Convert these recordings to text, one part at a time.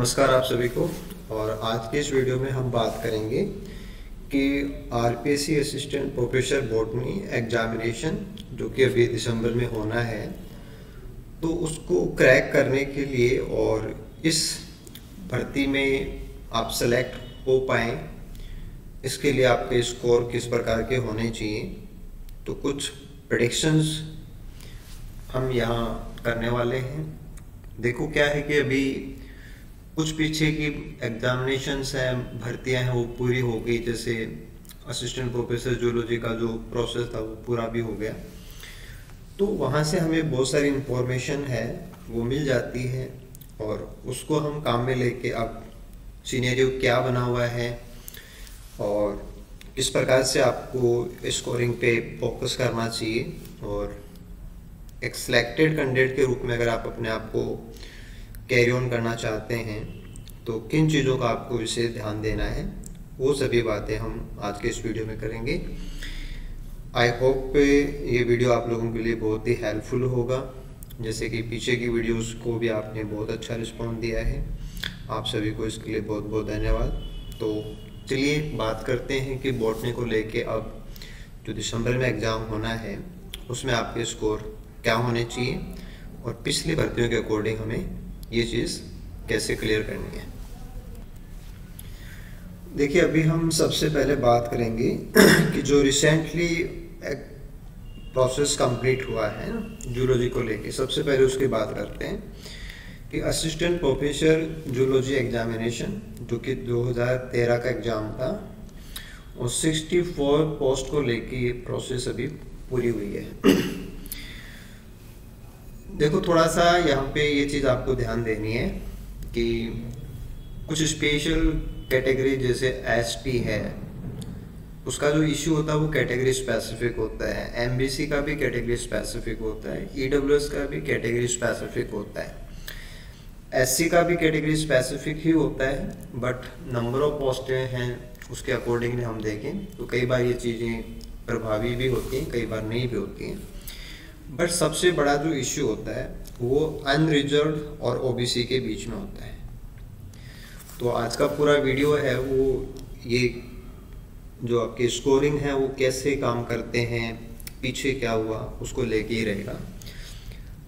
नमस्कार आप सभी को। और आज के इस वीडियो में हम बात करेंगे कि RPSC assistant professor botany examination जो कि अभी दिसंबर में होना है, तो उसको क्रैक करने के लिए और इस भर्ती में आप सेलेक्ट हो पाएँ, इसके लिए आपके स्कोर किस प्रकार के होने चाहिए, तो कुछ प्रेडिक्शंस हम यहाँ करने वाले हैं। देखो क्या है कि अभी कुछ पीछे की एग्जामिनेशंस हैं, भर्तियां हैं, वो पूरी हो गई। जैसे असिस्टेंट प्रोफेसर जूलॉजी का जो प्रोसेस था वो पूरा भी हो गया, तो वहाँ से हमें बहुत सारी इंफॉर्मेशन है वो मिल जाती है और उसको हम काम में लेके अब सिनेरियो क्या बना हुआ है और किस प्रकार से आपको स्कोरिंग पे फोकस करना चाहिए, और एक सिलेक्टेड कैंडिडेट के रूप में अगर आप अपने आप को कैरी ऑन करना चाहते हैं तो किन चीज़ों का आपको विशेष ध्यान देना है, वो सभी बातें हम आज के इस वीडियो में करेंगे। आई होप ये वीडियो आप लोगों के लिए बहुत ही हेल्पफुल होगा। जैसे कि पीछे की वीडियोस को भी आपने बहुत अच्छा रिस्पॉन्स दिया है, आप सभी को इसके लिए बहुत बहुत धन्यवाद। तो चलिए बात करते हैं कि बॉटनी को लेके अब जो दिसंबर में एग्ज़ाम होना है उसमें आपके स्कोर क्या होने चाहिए और पिछली भर्तियों के अकॉर्डिंग हमें ये चीज़ कैसे क्लियर करनी है। देखिए, अभी हम सबसे पहले बात करेंगे कि जो रिसेंटली प्रोसेस कंप्लीट हुआ है ना जूलॉजी को लेके, सबसे पहले उसकी बात करते हैं कि असिस्टेंट प्रोफेसर जूलॉजी एग्जामिनेशन जो कि 2013 का एग्ज़ाम था और 64 पोस्ट को लेके ये प्रोसेस अभी पूरी हुई है। देखो, थोड़ा सा यहाँ पे ये चीज़ आपको ध्यान देनी है कि कुछ स्पेशल कैटेगरी जैसे एसटी है, उसका जो इश्यू होता है वो कैटेगरी स्पेसिफिक होता है। एमबीसी का भी कैटेगरी स्पेसिफिक होता है, ईडब्ल्यूएस का भी कैटेगरी स्पेसिफिक होता है, एससी का भी कैटेगरी स्पेसिफिक ही होता है, बट नंबर ऑफ पोस्टें हैं उसके अकॉर्डिंगली हम देखें तो कई बार ये चीज़ें प्रभावी भी होती हैं, कई बार नहीं भी होती हैं। बट सबसे बड़ा जो इश्यू होता है वो अनरिजर्व्ड और ओबीसी के बीच में होता है। तो आज का पूरा वीडियो है वो ये जो आपकी स्कोरिंग है वो कैसे काम करते हैं, पीछे क्या हुआ, उसको लेके ही रहेगा।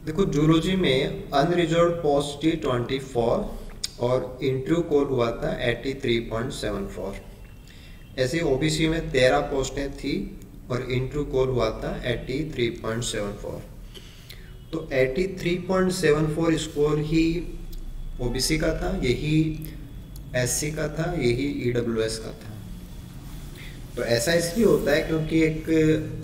देखो, जूलॉजी में अनरिजर्व्ड पोस्ट थी 24 और इंटरव्यू कोड हुआ था 83.74। ऐसे ओबीसी में 13 पोस्टें थी और इंटरव्यू कोड हुआ था 83.74। तो 83.74 स्कोर ही ओबीसी का था, यही एससी का था, यही ईडब्ल्यूएस का था। तो ऐसा इसलिए होता है क्योंकि एक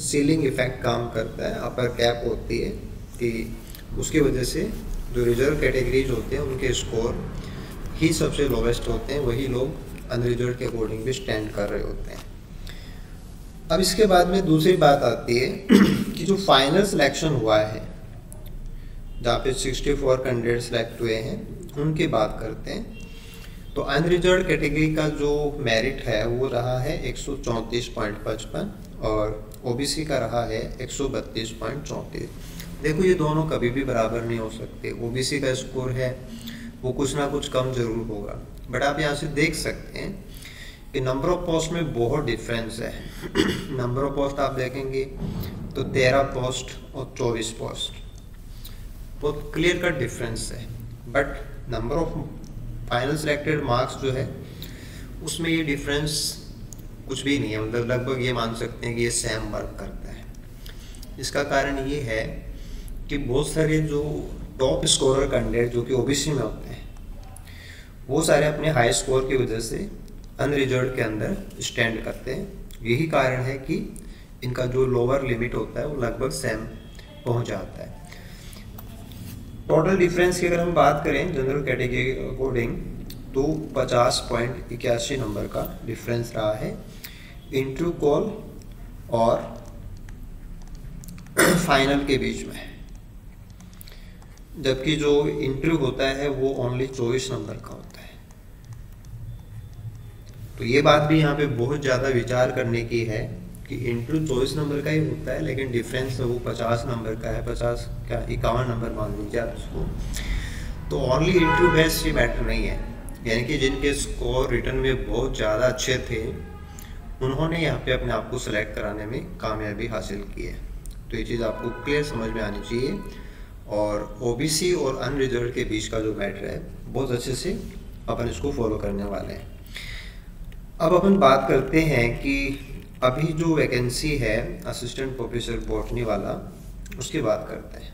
सीलिंग इफेक्ट काम करता है, अपर कैप होती है कि उसकी वजह से जो रिजर्व कैटेगरीज होते हैं उनके स्कोर ही सबसे लोवेस्ट होते हैं, वही लोग अनरिजर्व के अकॉर्डिंग भी स्टैंड कर रहे होते हैं। अब इसके बाद में दूसरी बात आती है कि जो फाइनल सिलेक्शन हुआ है जहाँ पे 64 कैंडिडेट सेलेक्ट हुए हैं उनकी बात करते हैं। तो अनरिजर्व कैटेगरी का जो मेरिट है वो रहा है 134.55 और ओबीसी का रहा है 132.34। देखो, ये दोनों कभी भी बराबर नहीं हो सकते। ओबीसी का स्कोर है वो कुछ ना कुछ कम जरूर होगा, बट आप यहाँ से देख सकते हैं कि नंबर ऑफ पोस्ट में बहुत डिफरेंस है। नंबर ऑफ पोस्ट आप देखेंगे तो 13 पोस्ट और 24 पोस्ट, बहुत क्लियर कट डिफरेंस है। But number of final selected marks जो है उसमें ये डिफरेंस कुछ भी नहीं है, मतलब लगभग ये मान सकते हैं कि ये सेम वर्क करता है। इसका कारण ये है कि बहुत सारे जो टॉप स्कोरर कैंडिडेट जो कि ओबीसी में होते हैं वो सारे अपने हाई स्कोर की वजह से अनरिजर्व्ड के अंदर स्टैंड करते हैं। यही कारण है कि इनका जो लोअर लिमिट होता है वो लगभग सेम पहुंच जाता है। टोटल डिफरेंस की अगर हम बात करें जनरल कैटेगरी के अकॉर्डिंग तो 50.81 नंबर का डिफरेंस रहा है इंटरव्यू कॉल और फाइनल के बीच में, जबकि जो इंटरव्यू होता है वो ओनली 24 नंबर का होता है। तो ये बात भी यहाँ पे बहुत ज़्यादा विचार करने की है कि इंटरव्यू 24 नंबर का ही होता है लेकिन डिफरेंस वो 50 नंबर का है, 50 क्या 51 नंबर मान लीजिए आप उसको। तो ओनली इंटरव्यू बेस्ड ये मैटर नहीं है, यानी कि जिनके स्कोर रिटर्न में बहुत ज़्यादा अच्छे थे उन्होंने यहाँ पे अपने आप को सेलेक्ट कराने में कामयाबी हासिल की है। तो ये चीज़ आपको क्लियर समझ में आनी चाहिए। और ओबीसी और अनरिजर्व के बीच का जो मैटर है बहुत अच्छे से अपन इसको फॉलो करने वाले हैं। अब अपन बात करते हैं कि अभी जो वैकेंसी है असिस्टेंट प्रोफेसर बॉटनी वाला, उसकी बात करते हैं।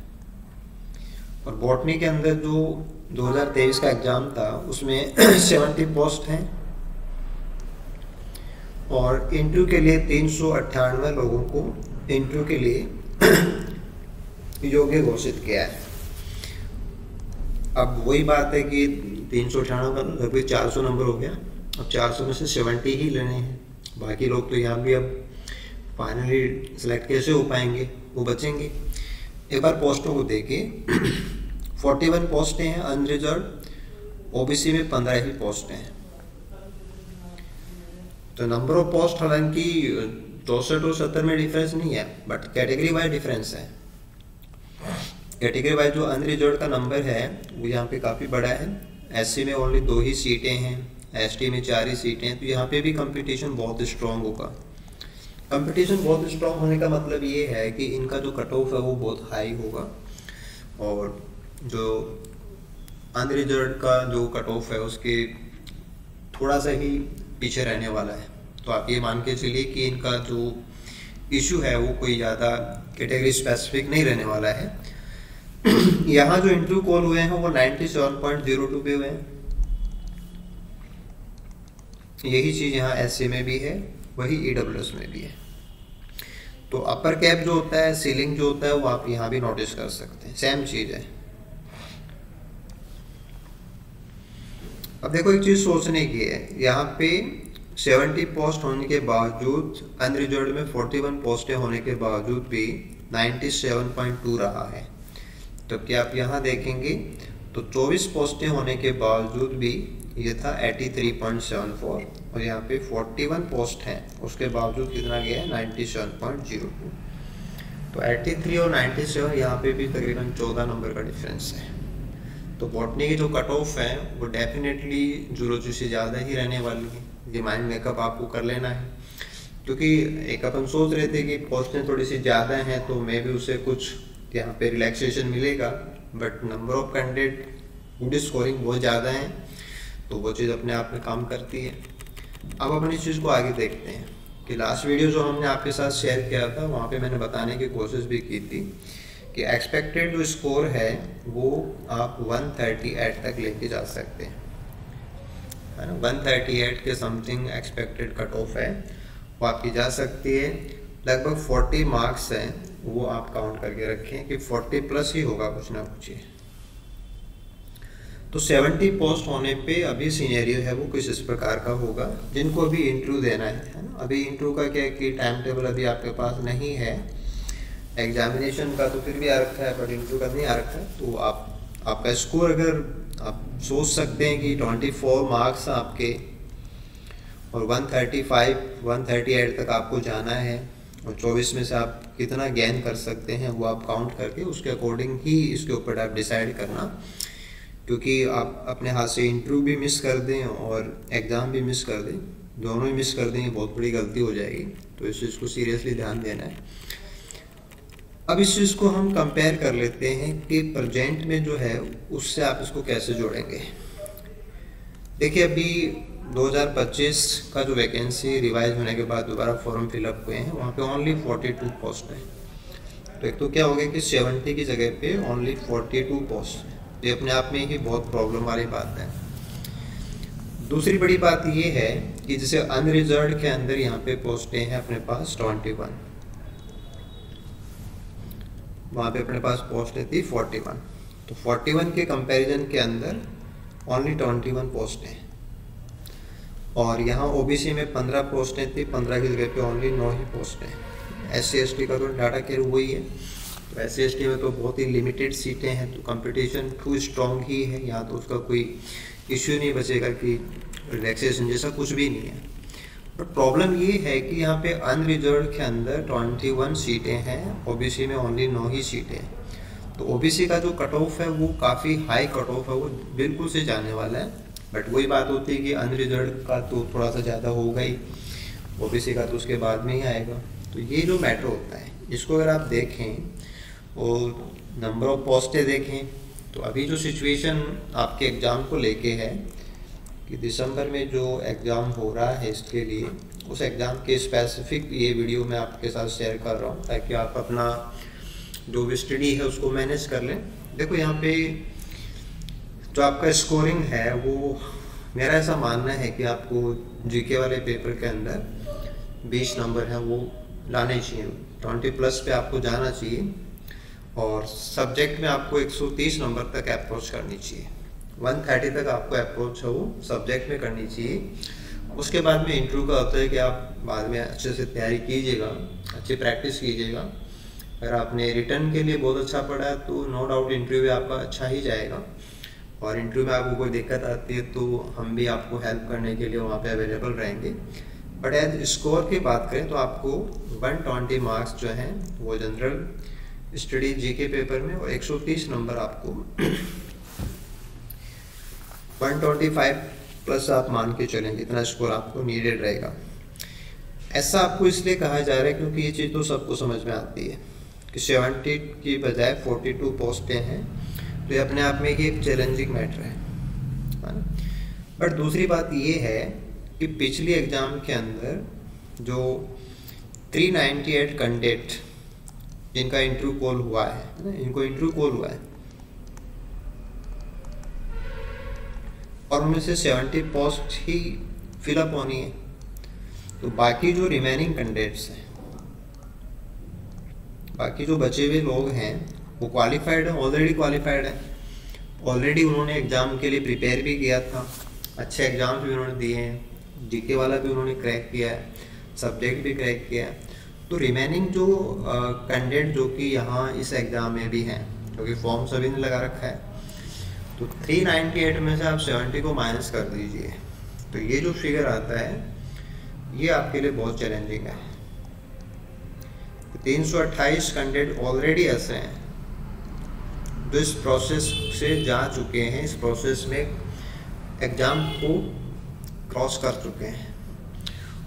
और बॉटनी के अंदर जो 2023 का एग्ज़ाम था उसमें 70 पोस्ट हैं और इंटरव्यू के लिए 398 लोगों को इंटरव्यू के लिए योग्य घोषित किया है। अब वही बात है कि 398 का लगभग 400 नंबर हो गया। अब 400 में से 70 ही लेने हैं, बाकी लोग तो यहाँ भी अब फाइनली सेलेक्ट कैसे हो पाएंगे, वो बचेंगे। एक बार पोस्टों को देखिए, 41 पोस्टें हैं अनरिजर्व, ओबीसी में 15 ही पोस्ट हैं। तो नंबर ऑफ पोस्ट हालांकि 64 और 70 में डिफरेंस नहीं है, बट कैटेगरी वाइज डिफरेंस है। कैटेगरी वाइज जो अनरिजर्व का नंबर है वो यहाँ पे काफ़ी बड़ा है। एससी में ओनली 2 ही सीटें हैं, एसटी में 4 ही सीटें हैं। तो यहाँ पे भी कंपटीशन बहुत स्ट्रॉन्ग होगा। कंपटीशन बहुत स्ट्रॉन्ग होने का मतलब ये है कि इनका जो कट ऑफ है वो बहुत हाई होगा और जो अनरिजर्व का जो कट ऑफ है उसके थोड़ा सा ही पीछे रहने वाला है। तो आप ये मान के चलिए कि इनका जो इशू है वो कोई ज़्यादा कैटेगरी स्पेसिफिक नहीं रहने वाला है। यहाँ जो इंटरव्यू कॉल हुए हैं वो 97.02 पे हुए हैं। यही चीज़ यहाँ एससी में भी है, वही ईडब्ल्यूएस में भी है। तो अपर कैप जो होता है, सीलिंग जो होता है, वो आप यहाँ भी नोटिस कर सकते हैं, सेम चीज़ है। अब देखो एक चीज़ सोचने की है, यहाँ पे 70 पोस्ट होने के बावजूद अनरिजर्व में 41 पोस्टें होने के बावजूद भी 97.2 रहा है। तो क्या आप यहाँ देखेंगे तो 24 पोस्टें होने के बावजूद भी ये था 83.74 और यहाँ पे 41 पोस्ट हैं, उसके बावजूद कितना गया है 97.02। तो 83 और 97 यहाँ पे भी तकरीबन 14 नंबर का डिफरेंस है। तो बॉटनी की जो कट ऑफ है वो डेफिनेटली जूलॉजी से ज़्यादा ही रहने वाली है। ये माइंड मेकअप आपको कर लेना है, क्योंकि एक अपन सोच रहे थे कि पोस्टें थोड़ी सी ज़्यादा हैं तो मे भी उसे कुछ यहाँ पे रिलैक्सेशन मिलेगा, but number of candidate good scoring बहुत ज़्यादा हैं, तो वो चीज़ अपने आप में काम करती है। अब अपन इस चीज़ को आगे देखते हैं कि लास्ट वीडियो जो हमने आपके साथ शेयर किया था वहाँ पे मैंने बताने की कोशिश भी की थी कि एक्सपेक्टेड जो स्कोर है वो आप 138 तक लेके जा सकते हैं, है ना। 138 के समथिंग एक्सपेक्टेड कट ऑफ है, वो आपकी जा सकती है। लगभग 40 मार्क्स हैं, वो आप काउंट करके रखें कि 40 प्लस ही होगा कुछ ना कुछ। तो 70 पोस्ट होने पे अभी सिनेरियो है वो कुछ इस प्रकार का होगा। जिनको अभी इंटरव्यू देना है ना, अभी इंटरव्यू का क्या है कि टाइम टेबल अभी आपके पास नहीं है, एग्जामिनेशन का तो फिर भी आ रखा है बट इंटरव्यू का नहीं आ रखा है। तो आपका स्कोर अगर आप सोच सकते हैं कि 24 मार्क्स आपके और 138 तक आपको जाना है और 24 में से आप कितना गेन कर सकते हैं वो आप काउंट करके उसके अकॉर्डिंग ही इसके ऊपर आप डिसाइड करना। क्योंकि आप अपने हाथ से इंटरव्यू भी मिस कर दें और एग्ज़ाम भी मिस कर दें, दोनों ही मिस कर दें, ये बहुत बड़ी गलती हो जाएगी। तो इस चीज़ को सीरियसली ध्यान देना है। अब इस चीज़ को हम कंपेयर कर लेते हैं कि प्रेजेंट में जो है उससे आप इसको कैसे जोड़ेंगे। देखिए अभी 2025 का जो वैकेंसी रिवाइज होने के बाद दोबारा फॉर्म फिलअप हुए हैं, वहाँ पे ओनली 42 पोस्ट है। तो एक तो क्या हो गया कि 70 की जगह पे ओनली 42 पोस्ट है। ये अपने आप में ही बहुत प्रॉब्लम वाली बात है। दूसरी बड़ी बात ये है कि जैसे अनरिजर्व के अंदर यहाँ पे पोस्टें हैं अपने पास 21, वहाँ पे अपने पास पोस्टें थी 41। तो 41 के कंपैरिजन के अंदर ओनली 21 पोस्टें हैं और यहाँ ओबीसी में 15 पोस्टें थी, 15 की जगह पे ओनली 9 ही पोस्टें हैं। SC/ST का तो डाटा केयर वही है। तो SC/ST में तो बहुत ही लिमिटेड सीटें हैं, तो कंपटीशन टू स्ट्रॉन्ग ही है। यहाँ तो उसका कोई इश्यू नहीं बचेगा कि रिलैक्सेशन जैसा कुछ भी नहीं है। बट प्रॉब्लम ये है कि यहाँ पे अनरिजर्व के अंदर 21 सीटें हैं, ओबीसी में ओनली 9 ही सीटें हैं। तो ओबीसी का जो कट ऑफ है वो काफ़ी हाई कट ऑफ है, वो बिल्कुल से जाने वाला है। बट वही बात होती है कि अनरिजल्ट का तो थोड़ा सा ज़्यादा होगा ही, ओबीसी का तो उसके बाद में ही आएगा। तो ये जो मैटर होता है इसको अगर आप देखें और नंबर ऑफ पोस्टें देखें, तो अभी जो सिचुएशन आपके एग्ज़ाम को लेके है कि दिसंबर में जो एग्ज़ाम हो रहा है इसके लिए, उस एग्ज़ाम के स्पेसिफिक ये वीडियो मैं आपके साथ शेयर कर रहा हूँ ताकि आप अपना जो भी स्टडी है उसको मैनेज कर लें। देखो यहाँ पे जो आपका स्कोरिंग है वो, मेरा ऐसा मानना है कि आपको जीके वाले पेपर के अंदर 20 नंबर हैं वो लाने चाहिए, 20+ पे आपको जाना चाहिए, और सब्जेक्ट में आपको 130 नंबर तक अप्रोच करनी चाहिए, 130 तक आपको अप्रोच है वो सब्जेक्ट में करनी चाहिए। उसके बाद में इंटरव्यू का होता है कि आप बाद में अच्छे से तैयारी कीजिएगा, अच्छी प्रैक्टिस कीजिएगा। अगर आपने रिटर्न के लिए बहुत अच्छा पढ़ा है तो नो डाउट इंटरव्यू में आपका अच्छा ही जाएगा, और इंटरव्यू में आपको कोई दिक्कत आती है तो हम भी आपको हेल्प करने के लिए वहाँ पे अवेलेबल रहेंगे। बट एज स्कोर की बात करें तो आपको 120 मार्क्स जो हैं वो जनरल स्टडी जीके पेपर में, और 130 नंबर आपको 125+ आप मान के चलेंगे, इतना स्कोर आपको नीडेड रहेगा। ऐसा आपको इसलिए कहा जा रहा है क्योंकि ये चीज़ तो सबको समझ में आती है कि 70 की बजाय 42 पोस्टें हैं, तो ये अपने आप में एक चैलेंजिंग मैटर है ना। बट दूसरी बात ये है कि पिछली एग्ज़ाम के अंदर जो 398 कैंडिडेट जिनका इंटरव्यू कॉल हुआ है ना, इनको इंटरव्यू कॉल हुआ है और उनमें से 70 पोस्ट ही फिलअप होनी है, तो बाकी जो रिमेनिंग कैंडिडेट्स हैं, बाकी जो बचे हुए लोग हैं वो क्वालिफाइड है, ऑलरेडी क्वालिफाइड है, ऑलरेडी उन्होंने एग्ज़ाम के लिए प्रिपेयर भी किया था, अच्छे एग्ज़ाम्स भी उन्होंने दिए हैं, जीके वाला भी उन्होंने क्रैक किया है, सब्जेक्ट भी क्रैक किया है। तो रिमेनिंग जो कैंडिडेट जो कि यहाँ इस एग्ज़ाम में भी हैं, क्योंकि फॉर्म सभी ने लगा रखा है, तो 398 में से आप 70 को माइनस कर दीजिए, तो ये जो फिगर आता है ये आपके लिए बहुत चैलेंजिंग है। 328 कैंडिडेट ऑलरेडी ऐसे हैं जो इस प्रोसेस से जा चुके हैं, इस प्रोसेस में एग्ज़ाम को क्रॉस कर चुके हैं,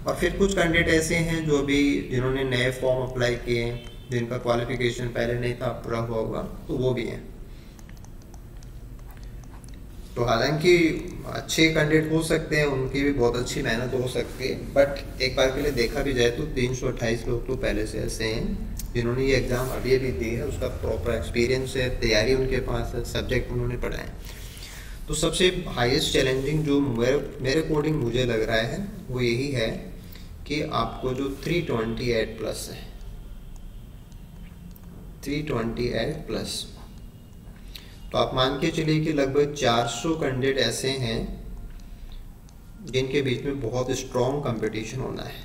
और फिर कुछ कैंडिडेट ऐसे हैं जो अभी जिन्होंने नए फॉर्म अप्लाई किए हैं, जिनका क्वालिफिकेशन पहले नहीं था, पूरा हुआ होगा, तो वो भी हैं। तो हालांकि अच्छे कैंडिडेट हो सकते हैं, उनकी भी बहुत अच्छी मेहनत हो सकती है, बट एक बार के लिए देखा भी जाए तो 328 लोग तो पहले से ऐसे हैं जिन्होंने ये एग्ज़ाम अभी दी है, उसका प्रॉपर एक्सपीरियंस है, तैयारी उनके पास है, सब्जेक्ट उन्होंने पढ़ा है। तो सबसे हाईएस्ट चैलेंजिंग जो मेरे अकॉर्डिंग मुझे लग रहा है वो यही है कि आपको जो 328+ है, 328+, तो आप मान के चलिए कि लगभग 400 कैंडिडेट ऐसे हैं जिनके बीच में बहुत स्ट्रॉन्ग कंपटीशन होना है,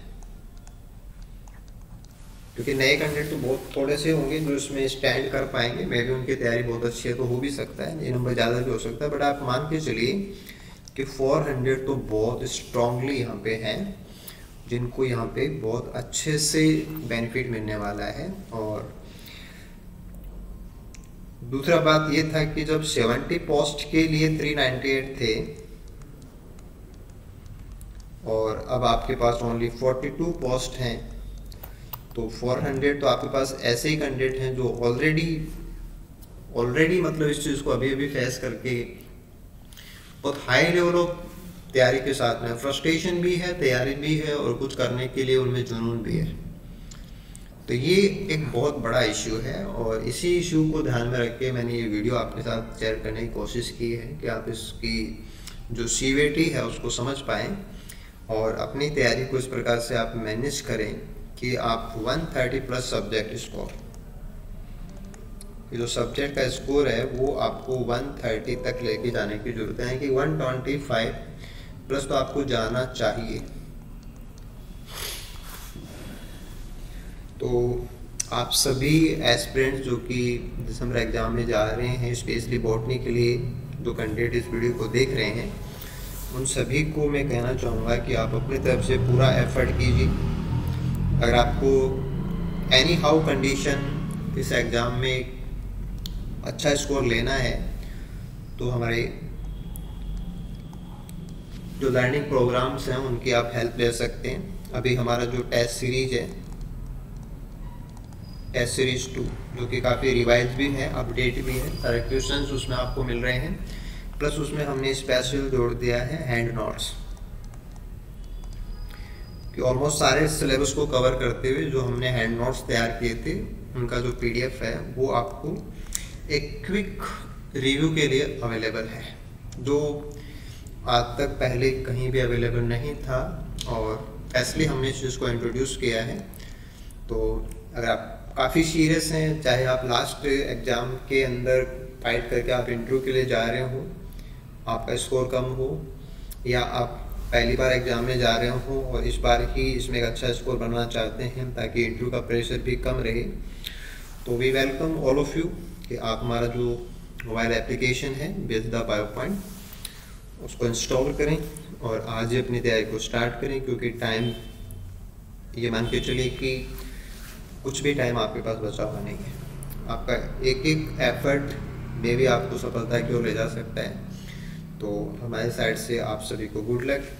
क्योंकि नए कैंडिडेट तो बहुत थोड़े से होंगे जो इसमें स्टैंड कर पाएंगे। मे भी उनकी तैयारी बहुत अच्छी है तो हो भी सकता है, ये नंबर ज़्यादा भी हो सकता है, बट आप मान के चलिए कि 400 तो बहुत स्ट्रांगली यहाँ पे हैं जिनको यहाँ पे बहुत अच्छे से बेनिफिट मिलने वाला है। और दूसरा बात ये था कि जब 70 पोस्ट के लिए 398 थे और अब आपके पास ओनली 42 पोस्ट हैं, तो 400 तो आपके पास ऐसे ही कैंडिडेट हैं जो ऑलरेडी मतलब इस चीज़ को अभी फेस करके बहुत हाई लेवल ऑफ तैयारी के साथ में, फ्रस्ट्रेशन भी है, तैयारी भी है, और कुछ करने के लिए उनमें जुनून भी है। तो ये एक बहुत बड़ा इशू है, और इसी इशू को ध्यान में रख के मैंने ये वीडियो आपके साथ शेयर करने की कोशिश की है कि आप इसकी जो सीवीटी है उसको समझ पाएँ और अपनी तैयारी को इस प्रकार से आप मैनेज करें कि आप 130+ सब्जेक्ट स्कोर, जो सब्जेक्ट का स्कोर है वो आपको 130 तक लेके जाने की जरूरत है, कि 125+ तो आपको जाना चाहिए। तो आप सभी एस्पिरेंट्स जो कि दिसंबर एग्ज़ाम में जा रहे हैं, स्पेशली बॉटनी के लिए जो कैंडिडेट इस वीडियो को देख रहे हैं, उन सभी को मैं कहना चाहूँगा कि आप अपनी तरफ से पूरा एफर्ट कीजिए। अगर आपको एनी हाउ कंडीशन इस एग्ज़ाम में अच्छा स्कोर लेना है तो हमारे जो लर्निंग प्रोग्राम्स हैं उनकी आप हेल्प ले सकते हैं। अभी हमारा जो टेस्ट सीरीज है, टेस्ट सीरीज 2, जो कि काफ़ी रिवाइज भी है, अपडेट भी है, सारे क्वेश्चंस उसमें आपको मिल रहे हैं। प्लस उसमें हमने स्पेशल जोड़ दिया है हैंड नोट्स, कि ऑलमोस्ट सारे सिलेबस को कवर करते हुए जो हमने हैंड नोट्स तैयार किए थे उनका जो PDF है वो आपको एक क्विक रिव्यू के लिए अवेलेबल है, जो आज तक पहले कहीं भी अवेलेबल नहीं था और इसलिए हमने इस चीज़ को इंट्रोड्यूस किया है। तो अगर आप काफ़ी सीरियस हैं, चाहे आप लास्ट एग्ज़ाम के अंदर फाइट करके आप इंटरव्यू के लिए जा रहे हो, आपका स्कोर कम हो, या आप पहली बार एग्ज़ाम में जा रहे हो और इस बार ही इसमें एक अच्छा स्कोर बनाना चाहते हैं ताकि इंटरव्यू का प्रेशर भी कम रहे, तो we welcome all of you कि आप हमारा जो मोबाइल एप्लीकेशन है बेस्ड द बायो पॉइंट, उसको इंस्टॉल करें और आज ही अपनी तैयारी को स्टार्ट करें, क्योंकि टाइम ये मान के चलिए कि कुछ भी टाइम आपके पास बचा हुआ नहीं है। आपका एक एक एफर्ट में भी आपको सफलता की ओर ले जा सकता है। तो हमारे साइड से आप सभी को गुड लक।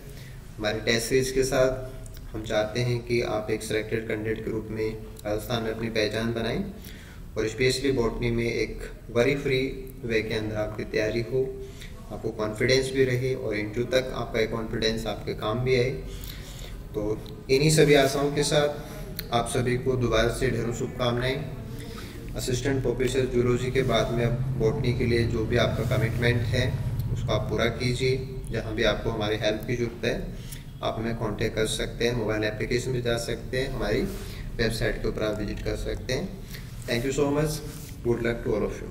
हमारे टेस्ट सीरीज के साथ हम चाहते हैं कि आप एक सिलेक्टेड कैंडिडेट के रूप में राजस्थान में अपनी पहचान बनाएं और स्पेशली बॉटनी में एक वरी फ्री वे के अंदर आपकी तैयारी हो, आपको कॉन्फिडेंस भी रहे और इंटरव्यू तक आपका कॉन्फिडेंस आपके काम भी आए। तो इन्हीं सभी आशाओं के साथ आप सभी को दोबारा से ढेरों शुभकामनाएं। असिस्टेंट प्रोफेसर जूलॉजी के बाद में अब बॉटनी के लिए जो भी आपका कमिटमेंट है उसको आप पूरा कीजिए। जहाँ भी आपको हमारी हेल्प की ज़रूरत है आप हमें कांटेक्ट कर सकते हैं, मोबाइल एप्लीकेशन भी जा सकते हैं, हमारी वेबसाइट के ऊपर आप विजिट कर सकते हैं। Thank you so much, good luck to all of you.